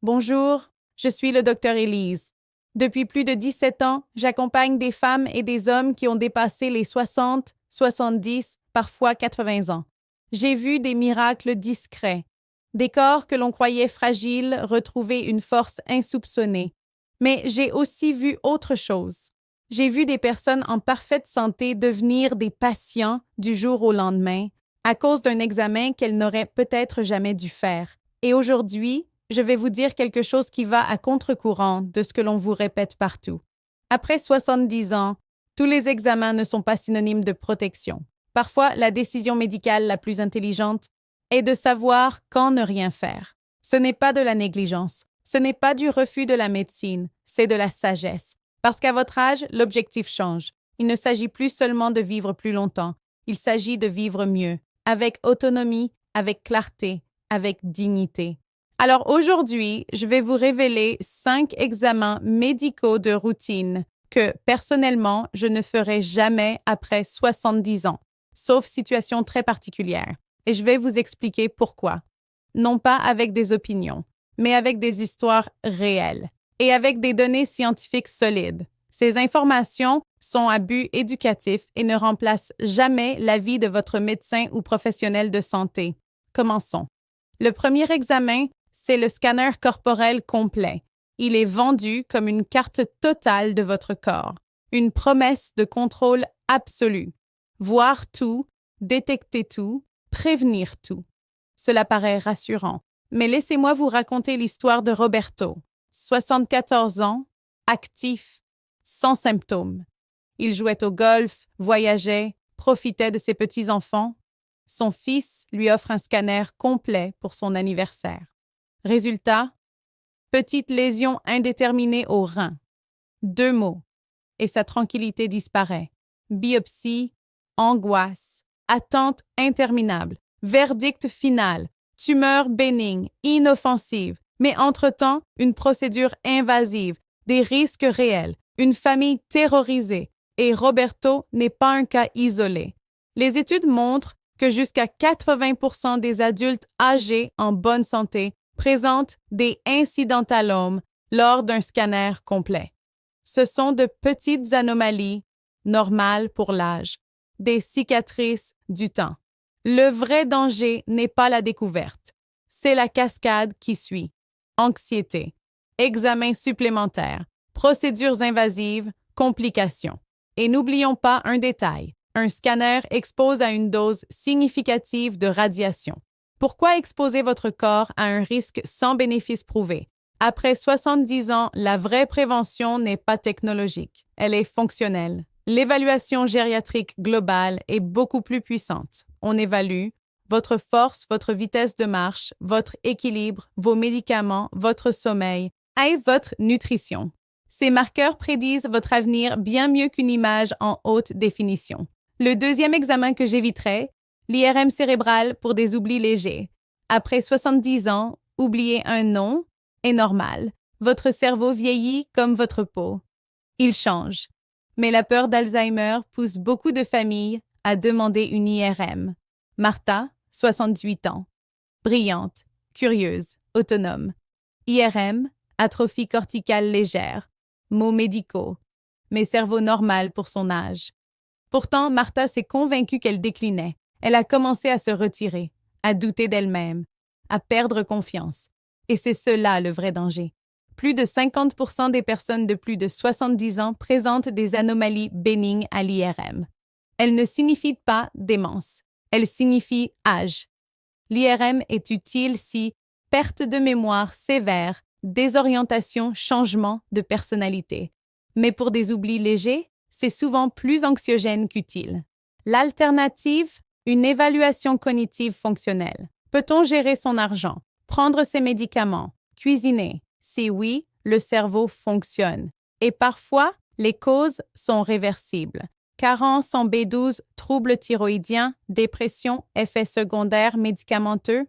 Bonjour, je suis le docteur Élise. Depuis plus de 17 ans, j'accompagne des femmes et des hommes qui ont dépassé les 60, 70, parfois 80 ans. J'ai vu des miracles discrets, des corps que l'on croyait fragiles retrouver une force insoupçonnée. Mais j'ai aussi vu autre chose. J'ai vu des personnes en parfaite santé devenir des patients du jour au lendemain à cause d'un examen qu'elles n'auraient peut-être jamais dû faire. Et aujourd'hui, je vais vous dire quelque chose qui va à contre-courant de ce que l'on vous répète partout. Après 70 ans, tous les examens ne sont pas synonymes de protection. Parfois, la décision médicale la plus intelligente est de savoir quand ne rien faire. Ce n'est pas de la négligence, ce n'est pas du refus de la médecine, c'est de la sagesse. Parce qu'à votre âge, l'objectif change. Il ne s'agit plus seulement de vivre plus longtemps, il s'agit de vivre mieux, avec autonomie, avec clarté, avec dignité. Alors aujourd'hui, je vais vous révéler 5 examens médicaux de routine que, personnellement, je ne ferai jamais après 70 ans, sauf situation très particulière. Et je vais vous expliquer pourquoi. Non pas avec des opinions, mais avec des histoires réelles et avec des données scientifiques solides. Ces informations sont à but éducatif et ne remplacent jamais l'avis de votre médecin ou professionnel de santé. Commençons. Le premier examen, c'est le scanner corporel complet. Il est vendu comme une carte totale de votre corps, une promesse de contrôle absolu. Voir tout, détecter tout, prévenir tout. Cela paraît rassurant, mais laissez-moi vous raconter l'histoire de Roberto, 74 ans, actif, sans symptômes. Il jouait au golf, voyageait, profitait de ses petits-enfants. Son fils lui offre un scanner complet pour son anniversaire. Résultat, petite lésion indéterminée au rein. 2 mots, et sa tranquillité disparaît. Biopsie, angoisse, attente interminable, verdict final, tumeur bénigne, inoffensive, mais entre-temps, une procédure invasive, des risques réels, une famille terrorisée, et Roberto n'est pas un cas isolé. Les études montrent que jusqu'à 80% des adultes âgés en bonne santé présentent des incidentalomes lors d'un scanner complet. Ce sont de petites anomalies, normales pour l'âge, des cicatrices du temps. Le vrai danger n'est pas la découverte, c'est la cascade qui suit. Anxiété, examens supplémentaires, procédures invasives, complications. Et n'oublions pas un détail, un scanner expose à une dose significative de radiation. Pourquoi exposer votre corps à un risque sans bénéfice prouvé? Après 70 ans, la vraie prévention n'est pas technologique, elle est fonctionnelle. L'évaluation gériatrique globale est beaucoup plus puissante. On évalue votre force, votre vitesse de marche, votre équilibre, vos médicaments, votre sommeil et votre nutrition. Ces marqueurs prédisent votre avenir bien mieux qu'une image en haute définition. Le deuxième examen que j'éviterai, l'IRM cérébral pour des oublis légers. Après 70 ans, oublier un nom est normal. Votre cerveau vieillit comme votre peau. Il change. Mais la peur d'Alzheimer pousse beaucoup de familles à demander une IRM. Martha, 78 ans. Brillante, curieuse, autonome. IRM, atrophie corticale légère. Mots médicaux. Mais cerveau normal pour son âge. Pourtant, Martha s'est convaincue qu'elle déclinait. Elle a commencé à se retirer, à douter d'elle-même, à perdre confiance. Et c'est cela le vrai danger. Plus de 50% des personnes de plus de 70 ans présentent des anomalies bénignes à l'IRM. Elles ne signifient pas démence, elles signifient âge. L'IRM est utile si perte de mémoire sévère, désorientation, changement de personnalité. Mais pour des oublis légers, c'est souvent plus anxiogène qu'utile. L'alternative, une évaluation cognitive fonctionnelle. Peut-on gérer son argent, prendre ses médicaments, cuisiner? Si oui, le cerveau fonctionne. Et parfois, les causes sont réversibles. Carence en B12, troubles thyroïdiens, dépression, effets secondaires médicamenteux.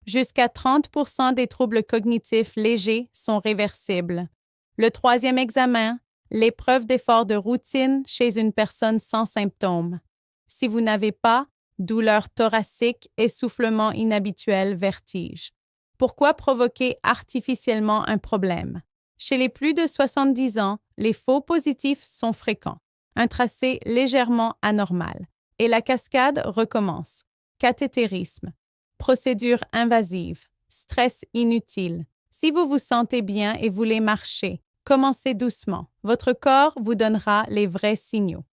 Jusqu'à 30% des troubles cognitifs légers sont réversibles. Le troisième examen, l'épreuve d'effort de routine chez une personne sans symptômes. Si vous n'avez pas douleur thoracique, essoufflement inhabituel, vertige. Pourquoi provoquer artificiellement un problème? Chez les plus de 70 ans, les faux positifs sont fréquents. Un tracé légèrement anormal. Et la cascade recommence. Cathétérisme. Procédure invasive. Stress inutile. Si vous vous sentez bien et voulez marcher, commencez doucement. Votre corps vous donnera les vrais signaux.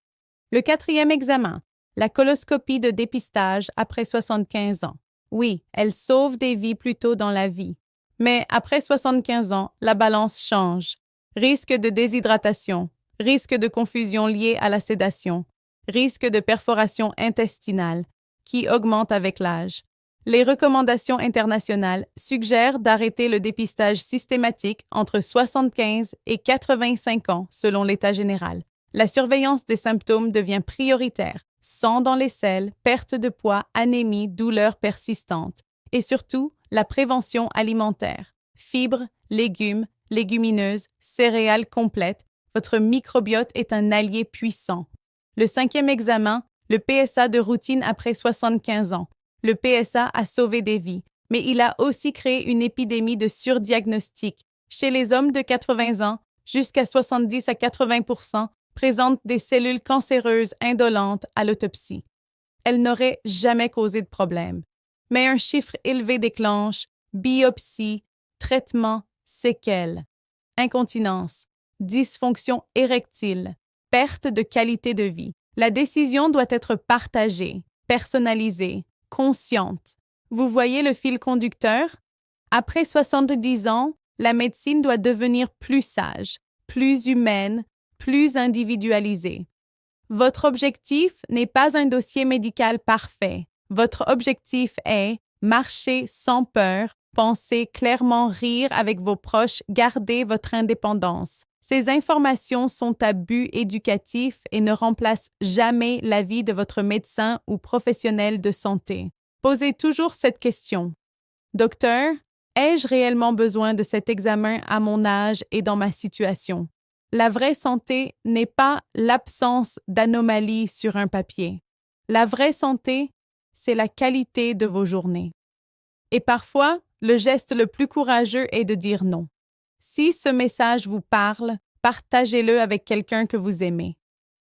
Le 4e examen. La coloscopie de dépistage après 75 ans. Oui, elle sauve des vies plus tôt dans la vie. Mais après 75 ans, la balance change. Risque de déshydratation, risque de confusion liée à la sédation, risque de perforation intestinale, qui augmente avec l'âge. Les recommandations internationales suggèrent d'arrêter le dépistage systématique entre 75 et 85 ans selon l'état général. La surveillance des symptômes devient prioritaire. Sang dans les selles, perte de poids, anémie, douleurs persistantes. Et surtout, la prévention alimentaire. Fibres, légumes, légumineuses, céréales complètes. Votre microbiote est un allié puissant. Le 5e examen, le PSA de routine après 75 ans. Le PSA a sauvé des vies, mais il a aussi créé une épidémie de surdiagnostic. Chez les hommes de 80 ans, jusqu'à 70 à 80% présentent des cellules cancéreuses indolentes à l'autopsie. Elles n'auraient jamais causé de problème. Mais un chiffre élevé déclenche biopsie, traitement, séquelles, incontinence, dysfonction érectile, perte de qualité de vie. La décision doit être partagée, personnalisée, consciente. Vous voyez le fil conducteur? Après 70 ans, la médecine doit devenir plus sage, plus humaine, plus individualisée. Votre objectif n'est pas un dossier médical parfait. Votre objectif est marcher sans peur, penser clairement, rire avec vos proches, garder votre indépendance. Ces informations sont à but éducatif et ne remplacent jamais l'avis de votre médecin ou professionnel de santé. Posez toujours cette question. Docteur, ai-je réellement besoin de cet examen à mon âge et dans ma situation? La vraie santé n'est pas l'absence d'anomalies sur un papier. La vraie santé, c'est la qualité de vos journées. Et parfois, le geste le plus courageux est de dire non. Si ce message vous parle, partagez-le avec quelqu'un que vous aimez.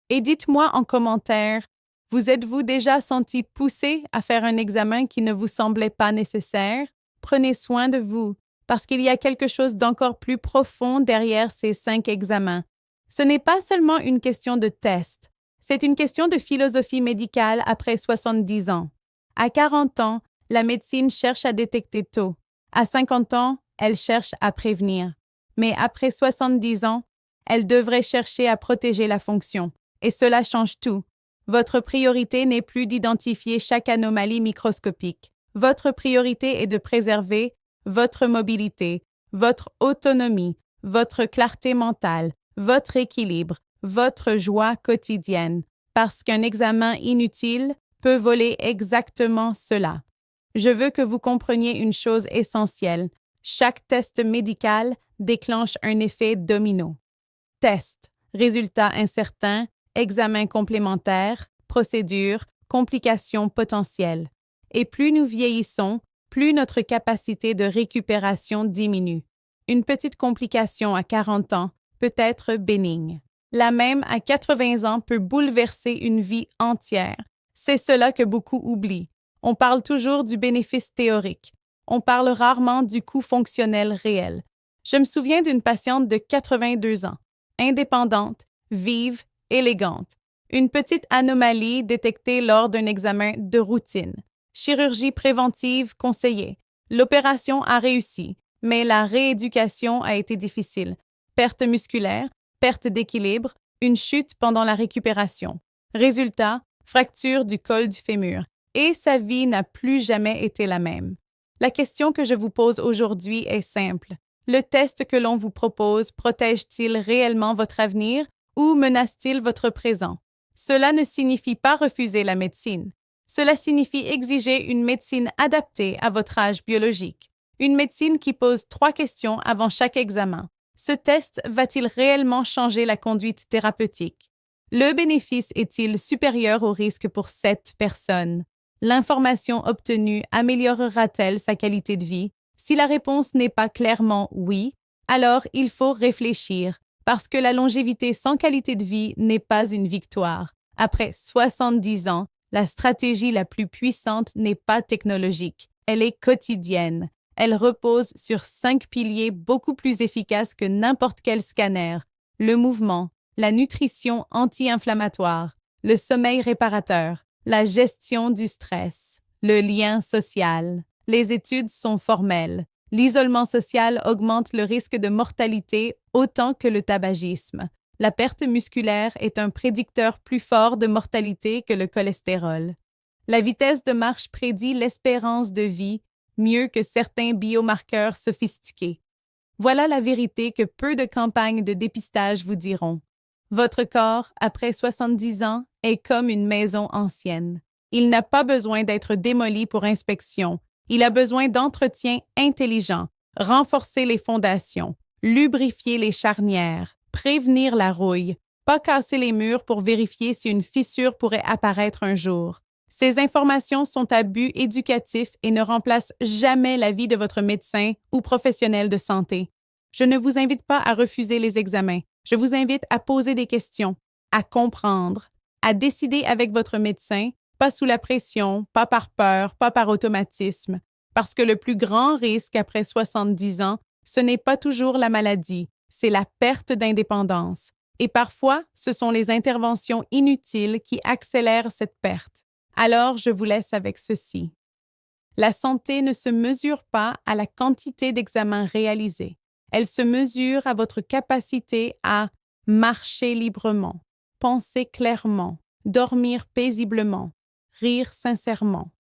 Et dites-moi en commentaire, vous êtes-vous déjà senti poussé à faire un examen qui ne vous semblait pas nécessaire? Prenez soin de vous, parce qu'il y a quelque chose d'encore plus profond derrière ces 5 examens. Ce n'est pas seulement une question de test, c'est une question de philosophie médicale après 70 ans. À 40 ans, la médecine cherche à détecter tôt. À 50 ans, elle cherche à prévenir. Mais après 70 ans, elle devrait chercher à protéger la fonction. Et cela change tout. Votre priorité n'est plus d'identifier chaque anomalie microscopique. Votre priorité est de préserver votre mobilité, votre autonomie, votre clarté mentale, votre équilibre, votre joie quotidienne, parce qu'un examen inutile peut voler exactement cela. Je veux que vous compreniez une chose essentielle. Chaque test médical déclenche un effet domino. Test, résultat incertain, examen complémentaire, procédure, complications potentielles. Et plus nous vieillissons, plus notre capacité de récupération diminue. Une petite complication à 40 ans peut être bénigne. La même à 80 ans peut bouleverser une vie entière. C'est cela que beaucoup oublient. On parle toujours du bénéfice théorique. On parle rarement du coût fonctionnel réel. Je me souviens d'une patiente de 82 ans, indépendante, vive, élégante. Une petite anomalie détectée lors d'un examen de routine. Chirurgie préventive conseillée. L'opération a réussi, mais la rééducation a été difficile. Perte musculaire, perte d'équilibre, une chute pendant la récupération. Résultat, fracture du col du fémur. Et sa vie n'a plus jamais été la même. La question que je vous pose aujourd'hui est simple. Le test que l'on vous propose protège-t-il réellement votre avenir ou menace-t-il votre présent? Cela ne signifie pas refuser la médecine. Cela signifie exiger une médecine adaptée à votre âge biologique. Une médecine qui pose 3 questions avant chaque examen. Ce test va-t-il réellement changer la conduite thérapeutique? Le bénéfice est-il supérieur au risque pour cette personne? L'information obtenue améliorera-t-elle sa qualité de vie? Si la réponse n'est pas clairement oui, alors il faut réfléchir, parce que la longévité sans qualité de vie n'est pas une victoire. Après 70 ans, la stratégie la plus puissante n'est pas technologique, elle est quotidienne. Elle repose sur 5 piliers beaucoup plus efficaces que n'importe quel scanner: le mouvement, la nutrition anti-inflammatoire, le sommeil réparateur, la gestion du stress, le lien social. Les études sont formelles. L'isolement social augmente le risque de mortalité autant que le tabagisme. La perte musculaire est un prédicteur plus fort de mortalité que le cholestérol. La vitesse de marche prédit l'espérance de vie mieux que certains biomarqueurs sophistiqués. Voilà la vérité que peu de campagnes de dépistage vous diront. Votre corps, après 70 ans, est comme une maison ancienne. Il n'a pas besoin d'être démoli pour inspection. Il a besoin d'entretien intelligent, renforcer les fondations, lubrifier les charnières, prévenir la rouille, pas casser les murs pour vérifier si une fissure pourrait apparaître un jour. Ces informations sont à but éducatif et ne remplacent jamais l'avis de votre médecin ou professionnel de santé. Je ne vous invite pas à refuser les examens. Je vous invite à poser des questions, à comprendre, à décider avec votre médecin, pas sous la pression, pas par peur, pas par automatisme, parce que le plus grand risque après 70 ans, ce n'est pas toujours la maladie, c'est la perte d'indépendance. Et parfois, ce sont les interventions inutiles qui accélèrent cette perte. Alors, je vous laisse avec ceci. La santé ne se mesure pas à la quantité d'examens réalisés. Elle se mesure à votre capacité à marcher librement, penser clairement, dormir paisiblement, rire sincèrement.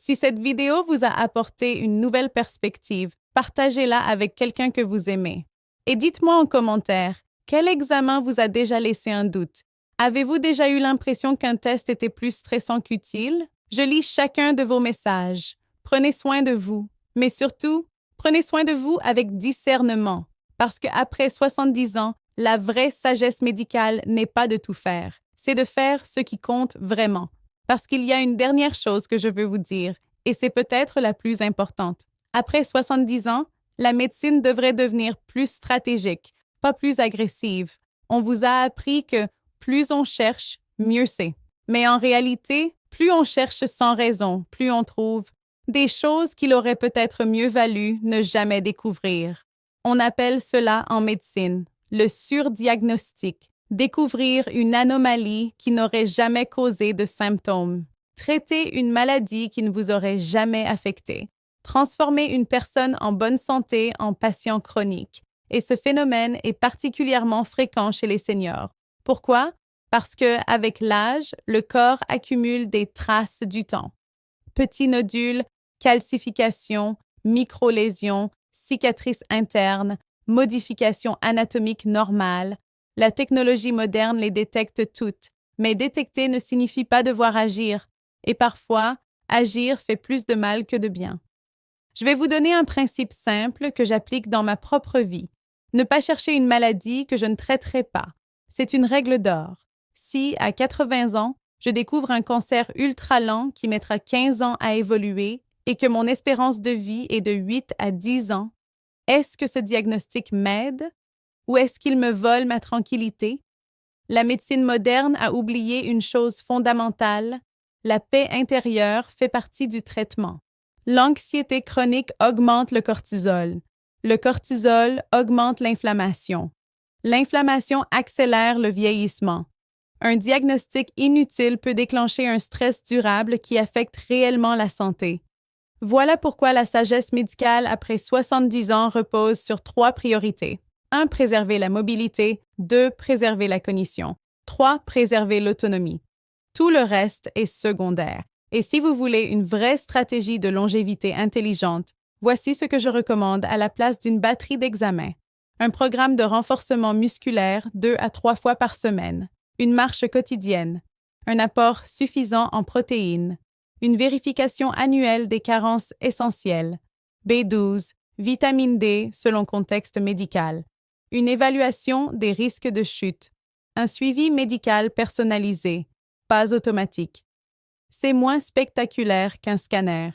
Si cette vidéo vous a apporté une nouvelle perspective, partagez-la avec quelqu'un que vous aimez. Et dites-moi en commentaire, quel examen vous a déjà laissé un doute? Avez-vous déjà eu l'impression qu'un test était plus stressant qu'utile? Je lis chacun de vos messages. Prenez soin de vous, mais surtout, prenez soin de vous avec discernement, parce qu'après 70 ans, la vraie sagesse médicale n'est pas de tout faire, c'est de faire ce qui compte vraiment. Parce qu'il y a une dernière chose que je veux vous dire, et c'est peut-être la plus importante. Après 70 ans, la médecine devrait devenir plus stratégique, pas plus agressive. On vous a appris que plus on cherche, mieux c'est. Mais en réalité, plus on cherche sans raison, plus on trouve des choses qu'il aurait peut-être mieux valu ne jamais découvrir. On appelle cela en médecine le surdiagnostic, découvrir une anomalie qui n'aurait jamais causé de symptômes, traiter une maladie qui ne vous aurait jamais affecté, transformer une personne en bonne santé en patient chronique. Et ce phénomène est particulièrement fréquent chez les seniors. Pourquoi? Parce qu'avec l'âge, le corps accumule des traces du temps. Petits nodules, calcifications, micro-lésions, cicatrices internes, modifications anatomiques normales. La technologie moderne les détecte toutes, mais détecter ne signifie pas devoir agir. Et parfois, agir fait plus de mal que de bien. Je vais vous donner un principe simple que j'applique dans ma propre vie. Ne pas chercher une maladie que je ne traiterai pas. C'est une règle d'or. Si, à 80 ans, je découvre un cancer ultra lent qui mettra 15 ans à évoluer et que mon espérance de vie est de 8 à 10 ans, est-ce que ce diagnostic m'aide ou est-ce qu'il me vole ma tranquillité? La médecine moderne a oublié une chose fondamentale, la paix intérieure fait partie du traitement. L'anxiété chronique augmente le cortisol. Le cortisol augmente l'inflammation. L'inflammation accélère le vieillissement. Un diagnostic inutile peut déclencher un stress durable qui affecte réellement la santé. Voilà pourquoi la sagesse médicale après 70 ans repose sur 3 priorités. 1. Préserver la mobilité. 2. Préserver la cognition. 3. Préserver l'autonomie. Tout le reste est secondaire. Et si vous voulez une vraie stratégie de longévité intelligente, voici ce que je recommande à la place d'une batterie d'examens. Un programme de renforcement musculaire 2 à 3 fois par semaine. Une marche quotidienne. Un apport suffisant en protéines. Une vérification annuelle des carences essentielles. B12, vitamine D selon contexte médical. Une évaluation des risques de chute. Un suivi médical personnalisé, pas automatique. C'est moins spectaculaire qu'un scanner.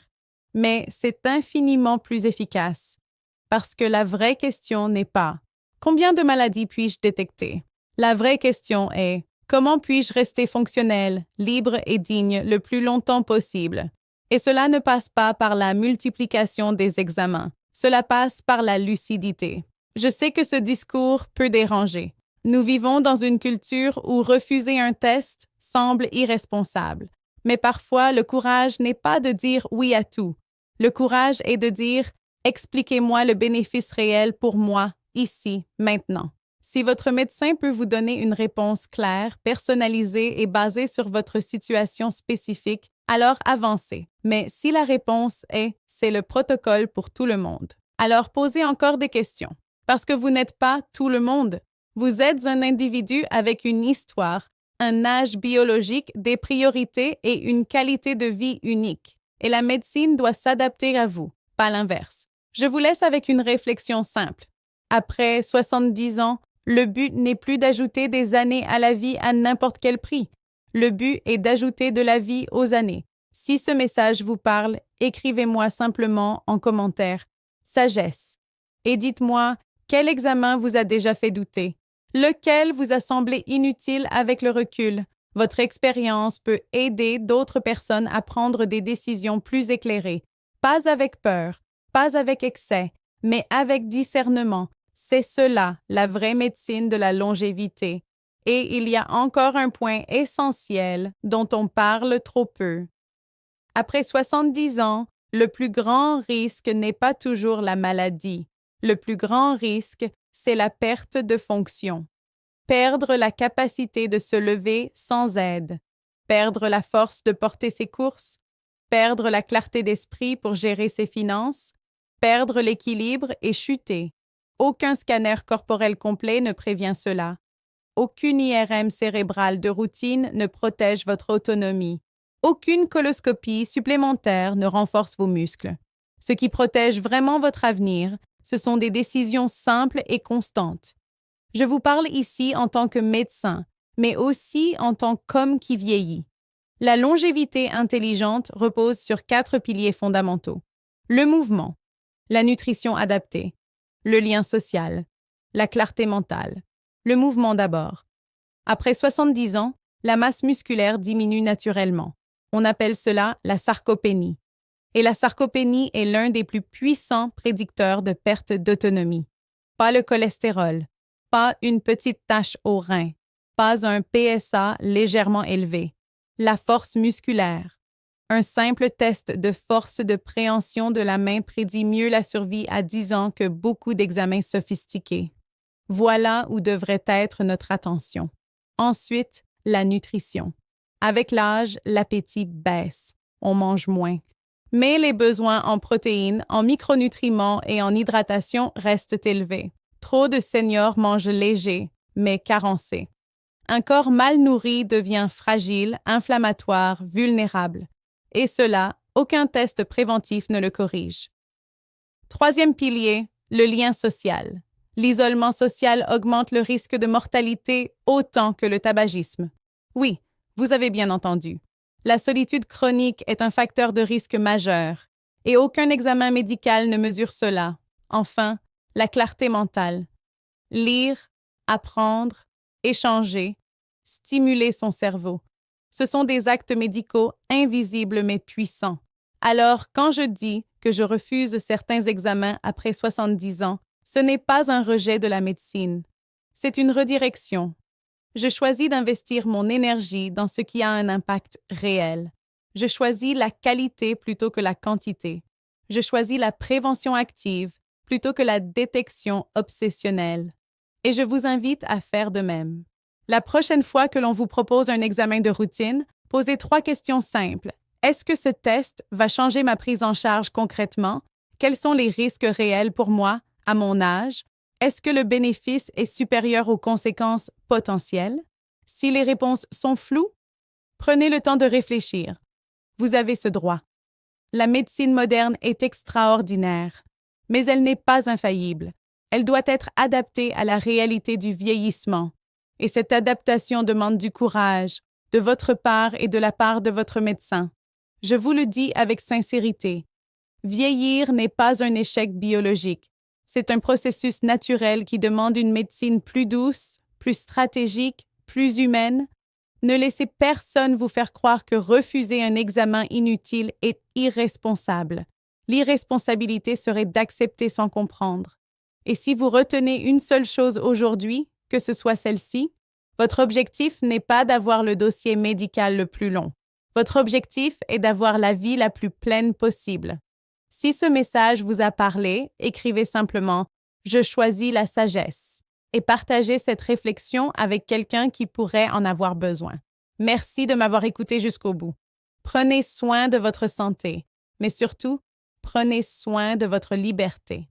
mais c'est infiniment plus efficace. Parce que la vraie question n'est pas « Combien de maladies puis-je détecter ?» La vraie question est « Comment puis-je rester fonctionnel, libre et digne le plus longtemps possible ?» Et cela ne passe pas par la multiplication des examens. Cela passe par la lucidité. Je sais que ce discours peut déranger. Nous vivons dans une culture où refuser un test semble irresponsable. Mais parfois, le courage n'est pas de dire oui à tout. Le courage est de dire « Expliquez-moi le bénéfice réel pour moi, ici, maintenant ». Si votre médecin peut vous donner une réponse claire, personnalisée et basée sur votre situation spécifique, alors avancez. Mais si la réponse est « c'est le protocole pour tout le monde », alors posez encore des questions. Parce que vous n'êtes pas tout le monde. Vous êtes un individu avec une histoire, un âge biologique, des priorités et une qualité de vie unique. Et la médecine doit s'adapter à vous, pas l'inverse. Je vous laisse avec une réflexion simple. Après 70 ans, le but n'est plus d'ajouter des années à la vie à n'importe quel prix. Le but est d'ajouter de la vie aux années. Si ce message vous parle, écrivez-moi simplement en commentaire « Sagesse » et dites-moi quel examen vous a déjà fait douter. Lequel vous a semblé inutile avec le recul? Votre expérience peut aider d'autres personnes à prendre des décisions plus éclairées. Pas avec peur, pas avec excès, mais avec discernement. C'est cela, la vraie médecine de la longévité. Et il y a encore un point essentiel dont on parle trop peu. Après 70 ans, le plus grand risque n'est pas toujours la maladie. Le plus grand risque, c'est la perte de fonction. Perdre la capacité de se lever sans aide. Perdre la force de porter ses courses. Perdre la clarté d'esprit pour gérer ses finances. Perdre l'équilibre et chuter. Aucun scanner corporel complet ne prévient cela. Aucune IRM cérébrale de routine ne protège votre autonomie. Aucune coloscopie supplémentaire ne renforce vos muscles. Ce qui protège vraiment votre avenir, ce sont des décisions simples et constantes. Je vous parle ici en tant que médecin, mais aussi en tant qu'homme qui vieillit. La longévité intelligente repose sur 4 piliers fondamentaux. Le mouvement, la nutrition adaptée, le lien social, la clarté mentale. Le mouvement d'abord. Après 70 ans, la masse musculaire diminue naturellement. On appelle cela la sarcopénie. Et la sarcopénie est l'un des plus puissants prédicteurs de perte d'autonomie. Pas le cholestérol, pas une petite tache au rein, pas un PSA légèrement élevé. La force musculaire. Un simple test de force de préhension de la main prédit mieux la survie à 10 ans que beaucoup d'examens sophistiqués. Voilà où devrait être notre attention. Ensuite, la nutrition. Avec l'âge, l'appétit baisse. On mange moins. Mais les besoins en protéines, en micronutriments et en hydratation restent élevés. Trop de seniors mangent léger, mais carencés. Un corps mal nourri devient fragile, inflammatoire, vulnérable. Et cela, aucun test préventif ne le corrige. Troisième pilier, le lien social. L'isolement social augmente le risque de mortalité autant que le tabagisme. Oui, vous avez bien entendu. La solitude chronique est un facteur de risque majeur, et aucun examen médical ne mesure cela. Enfin, la clarté mentale. Lire, apprendre, échanger, stimuler son cerveau. Ce sont des actes médicaux invisibles mais puissants. Alors, quand je dis que je refuse certains examens après 70 ans, ce n'est pas un rejet de la médecine. C'est une redirection. Je choisis d'investir mon énergie dans ce qui a un impact réel. Je choisis la qualité plutôt que la quantité. Je choisis la prévention active plutôt que la détection obsessionnelle. Et je vous invite à faire de même. La prochaine fois que l'on vous propose un examen de routine, posez 3 questions simples. Est-ce que ce test va changer ma prise en charge concrètement? Quels sont les risques réels pour moi, à mon âge? Est-ce que le bénéfice est supérieur aux conséquences potentielles? Si les réponses sont floues, prenez le temps de réfléchir. Vous avez ce droit. La médecine moderne est extraordinaire, mais elle n'est pas infaillible. Elle doit être adaptée à la réalité du vieillissement. Et cette adaptation demande du courage, de votre part et de la part de votre médecin. Je vous le dis avec sincérité. Vieillir n'est pas un échec biologique. C'est un processus naturel qui demande une médecine plus douce, plus stratégique, plus humaine. Ne laissez personne vous faire croire que refuser un examen inutile est irresponsable. L'irresponsabilité serait d'accepter sans comprendre. Et si vous retenez une seule chose aujourd'hui, que ce soit celle-ci, votre objectif n'est pas d'avoir le dossier médical le plus long. Votre objectif est d'avoir la vie la plus pleine possible. Si ce message vous a parlé, écrivez simplement « Je choisis la sagesse » et partagez cette réflexion avec quelqu'un qui pourrait en avoir besoin. Merci de m'avoir écouté jusqu'au bout. Prenez soin de votre santé, mais surtout, prenez soin de votre liberté.